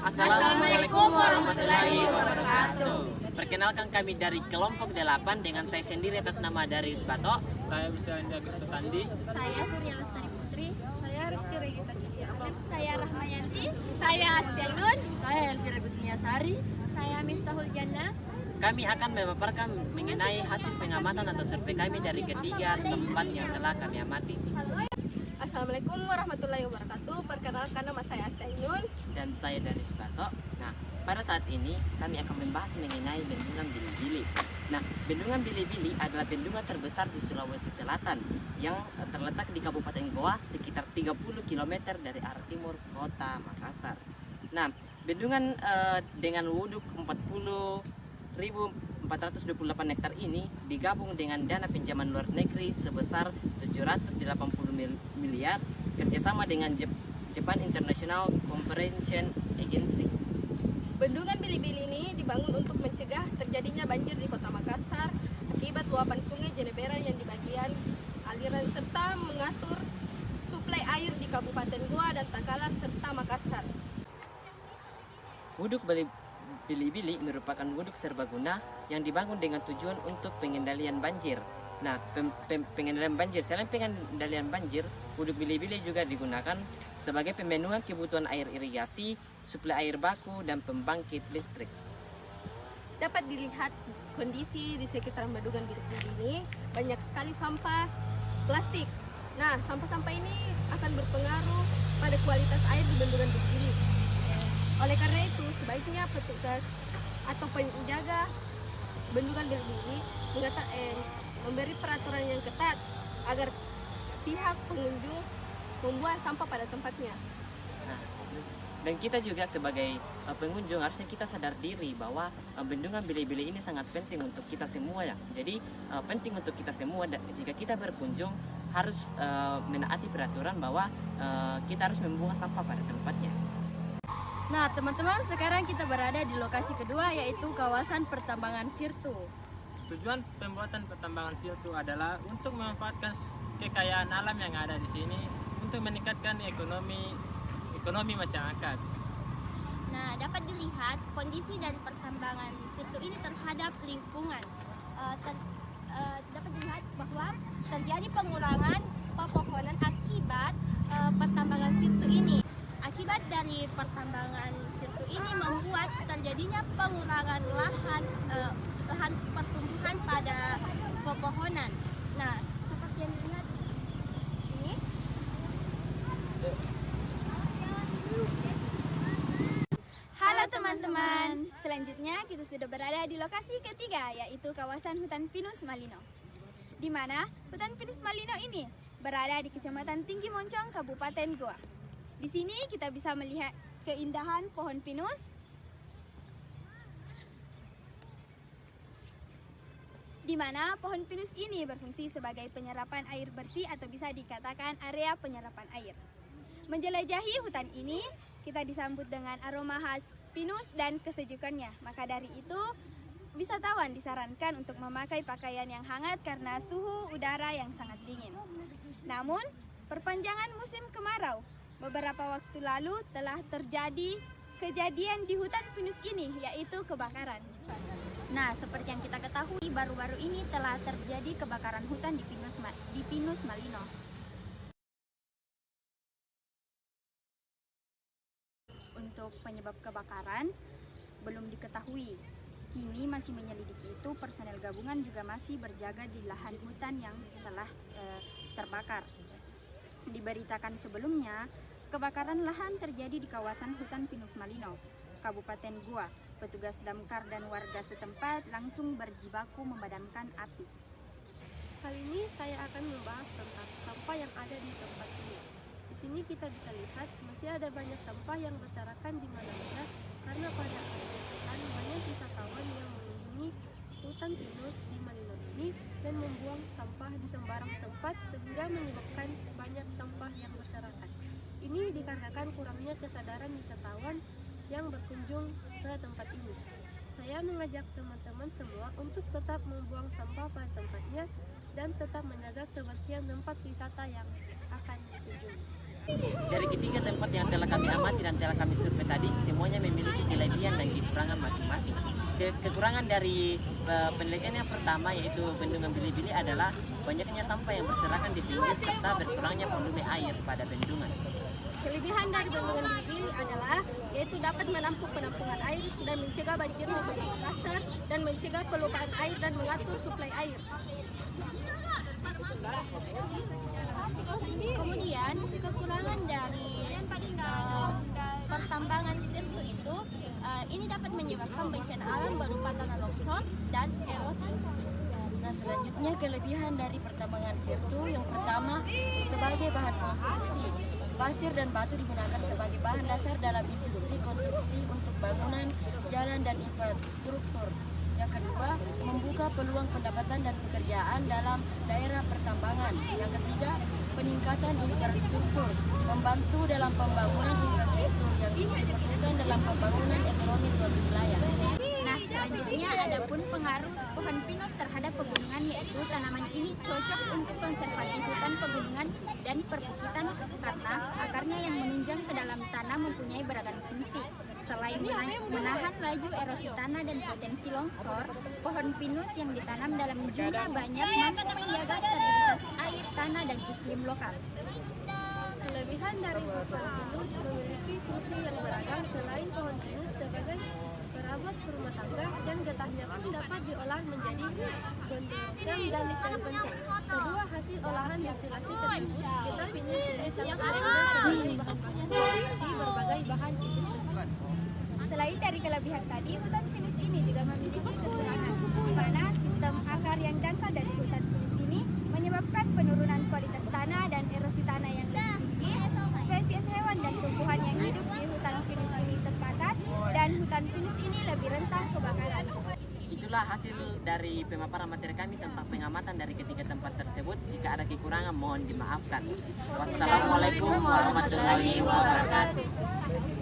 Assalamualaikum warahmatullahi wabarakatuh. Perkenalkan, kami dari kelompok 8 dengan saya sendiri atas nama Darius Bato. Saya bisa Agus Tandi. Saya Surya Lestari Putri. Saya Rizky Regita Cahya. Saya Rahmayanti. Saya Astia Ainun. Saya Elvira Gusmiasari. Saya Miftahul Jannah. Kami akan memaparkan mengenai hasil pengamatan atau survei kami dari ketiga tempat yang telah kami amati. Assalamualaikum warahmatullahi wabarakatuh. Perkenalkan, nama saya Astia Ainun. Dan saya Darius Bato. Nah, pada saat ini kami akan membahas mengenai Bendungan Bili-Bili. Nah, Bendungan Bili-Bili adalah bendungan terbesar di Sulawesi Selatan yang terletak di Kabupaten Goa sekitar 30 km dari arah timur kota Makassar. Nah, bendungan dengan wuduk 40.428 hektar ini digabung dengan dana pinjaman luar negeri sebesar 780 miliar kerjasama dengan Japan International Cooperation Agency. Bendungan Bili-Bili ini dibangun untuk mencegah terjadinya banjir di kota Makassar akibat luapan sungai Jeneberan yang di bagian aliran serta mengatur suplai air di Kabupaten Goa dan Takalar serta Makassar. Wuduk Bili-Bili merupakan wuduk serbaguna yang dibangun dengan tujuan untuk pengendalian banjir. Nah, pengendalian banjir, selain pengendalian banjir, wuduk Bili-Bili juga digunakan sebagai pemenuhan kebutuhan air irigasi, suplai air baku, dan pembangkit listrik. Dapat dilihat kondisi di sekitar bendungan Bili-Bili ini banyak sekali sampah plastik. Nah, sampah-sampah ini akan berpengaruh pada kualitas air di bendungan Bili-Bili. Oleh karena itu, sebaiknya petugas atau penjaga bendungan Bili-Bili memberi peraturan yang ketat agar pihak pengunjung membuang sampah pada tempatnya. Nah, dan kita juga sebagai pengunjung harusnya kita sadar diri bahwa bendungan Bili-Bili ini sangat penting untuk kita semua ya. Jadi penting untuk kita semua jika kita berkunjung harus menaati peraturan bahwa kita harus membuang sampah pada tempatnya. Nah, teman-teman, sekarang kita berada di lokasi kedua, yaitu kawasan pertambangan Sirtu. Tujuan pembuatan pertambangan Sirtu adalah untuk memanfaatkan kekayaan alam yang ada di sini untuk meningkatkan ekonomi masyarakat. Nah, dapat dilihat kondisi dari pertambangan Sirtu ini terhadap lingkungan. Dapat dilihat bahwa terjadi pengurangan pepohonan akibat pertambangan Sirtu ini. Akibat dari pertambangan Sirtu ini membuat terjadinya pengurangan lahan pertumbuhan pada pepohonan. Nah, seperti yang dilihat sini. Halo teman-teman, selanjutnya kita sudah berada di lokasi ketiga, yaitu kawasan hutan pinus Malino. Di mana hutan pinus Malino ini berada di Kecamatan Tinggi Moncong, Kabupaten Goa. Di sini kita bisa melihat keindahan pohon pinus, di mana pohon pinus ini berfungsi sebagai penyerapan air bersih atau bisa dikatakan area penyerapan air. Menjelajahi hutan ini, kita disambut dengan aroma khas pinus dan kesejukannya. Maka dari itu, wisatawan disarankan untuk memakai pakaian yang hangat karena suhu udara yang sangat dingin. Namun, perpanjangan musim kemarau beberapa waktu lalu telah terjadi kejadian di hutan pinus ini, yaitu kebakaran. Nah, seperti yang kita ketahui, baru-baru ini telah terjadi kebakaran hutan di Pinus Malino. Untuk penyebab kebakaran belum diketahui. Kini masih menyelidiki itu, personel gabungan juga masih berjaga di lahan hutan yang telah terbakar. Diberitakan sebelumnya, kebakaran lahan terjadi di kawasan hutan Pinus Malino, Kabupaten Goa. Petugas damkar dan warga setempat langsung berjibaku memadamkan api. Kali ini saya akan membahas tentang sampah yang ada di tempat ini. Di sini kita bisa lihat masih ada banyak sampah yang berserakan di mana-mana karena pada akhirnya banyak wisatawan yang mengunjungi hutan pinus di Malino ini dan membuang sampah di sembarang tempat sehingga menyebabkan banyak sampah yang berserakan. Ini dikarenakan kurangnya kesadaran wisatawan yang berkunjung ke tempat ini. Saya mengajak teman-teman semua untuk tetap membuang sampah pada tempatnya dan tetap menjaga kebersihan tempat wisata yang akan dikunjungi. Dari ketiga tempat yang telah kami amati dan telah kami survei tadi, semuanya memiliki kelebihan dan kekurangan masing-masing. Kekurangan dari penelitian yang pertama yaitu bendungan Bili-Bili adalah banyaknya sampah yang berserakan di pinggir serta berkurangnya volume air pada bendungan. Kelebihan dari bendungan Bili-Bili adalah yaitu dapat menampung penampungan air dan mencegah banjir di Kota Makassar dan mencegah pelupaan air dan mengatur suplai air. Kemudian kekurangan dari pertambangan sirtu itu ini dapat menyebabkan bencana alam berupa tanah longsor dan erosi. Nah, selanjutnya kelebihan dari pertambangan sirtu yang pertama sebagai bahan konstruksi. Pasir dan batu digunakan sebagai bahan dasar dalam industri konstruksi untuk bangunan, jalan, dan infrastruktur. Yang kedua, membuka peluang pendapatan dan pekerjaan dalam daerah pertambangan. Yang ketiga, peningkatan infrastruktur, membantu dalam pembangunan infrastruktur yang diperlukan dalam pembangunan ekonomi suatu wilayah. Nah, selanjutnya adapun pengaruh pohon pinus terhadap pegunungan, yaitu tanaman ini cocok untuk konservasi hutan pegunungan dan perbukitan karena akarnya yang menunjang ke dalam tanah mempunyai beragam fungsi. Selain menahan laju erosi tanah dan potensi longsor, pohon pinus yang ditanam dalam jumlah banyak mampu menjaga stabilitas air, tanah, dan iklim lokal. Kelebihan dari pohon pinus memiliki fungsi yang beragam selain pohon pinus sebagai perabot rumah tangga dan getahnya pun dapat diolah menjadi gontor dan ikan penting. Kedua, hasil olahan destilasi tersebut getah pinus ini sangat berguna sebagai bahan baku di berbagai bahan industri. Selain dari kelebihan tadi, hutan pinus ini juga memiliki kekurangan, di mana sistem akar yang dangkal dari hutan pinus ini menyebabkan penurunan kualitas tanah dan erosi tanah yang lebih tinggi. Spesies hewan dan tumbuhan yang hidup di hutan pinus ini terbatas, dan hutan pinus ini lebih rentan kebakaran. Itulah hasil dari pemaparan materi kami tentang pengamatan dari ketiga tempat tersebut. Jika ada kekurangan mohon dimaafkan. Wassalamualaikum warahmatullahi wabarakatuh.